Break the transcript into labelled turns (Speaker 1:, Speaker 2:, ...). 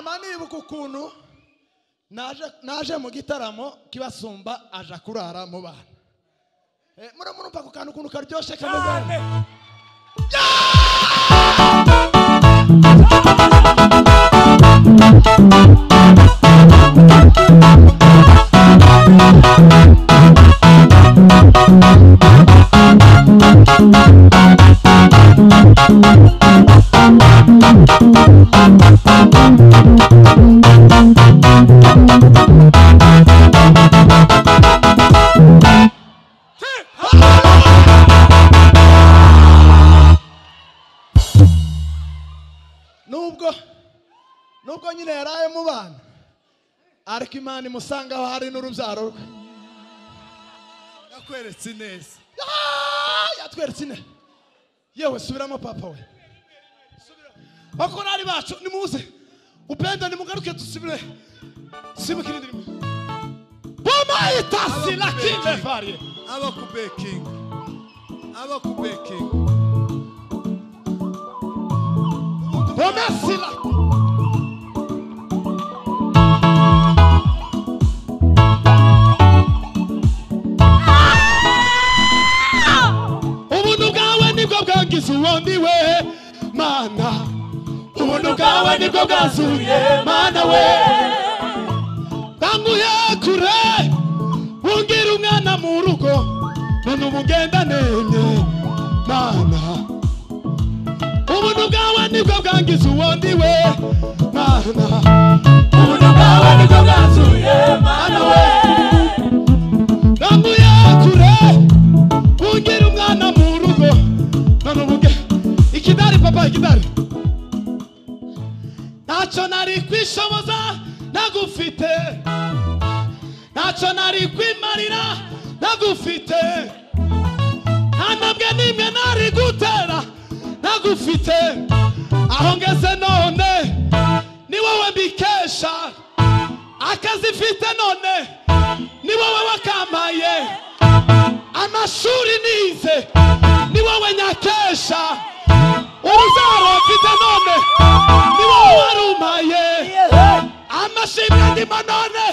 Speaker 1: nama nibuka ukuntu naje mu gitaramo kibasumba aja kurara mu bana murumva ku kantu ukuntu karyoshe kameze nubwo nyine yaraye mu bana ariko Imana imusanga aho hari n'urubyaro rwe
Speaker 2: yakweretse neza
Speaker 1: yatweretse neza yewe subiramo papa we bakorari bacu nimuze upenda nimugaruke dusubire simukira indirimo boma itasi lakinde varie
Speaker 2: aba ku baking
Speaker 1: boma sila ubundi we mana ubuntu bwawe nibwo bwazuye mana we banguye kure bungira umwana mu rugo none ubugenda nene mana ubuntu bwawe nibwo bwangiza ubundi we mana ubuntu bwawe nibwo bwazuye mana we banguye kure bungira umwana mu rugo ikidari papa ikidari nacho nari kwishoboza nagufite nacho nari kwimarira nagufite ntanabwe nimwe nari gutera nagufite aho ngeze none ni wowe mbikesha akazi mfite none ni wowe wakampaye amashuri nize ni wowe nyakesha urubyaro mfite none ni wowe warumpaye amashimwe ndimo none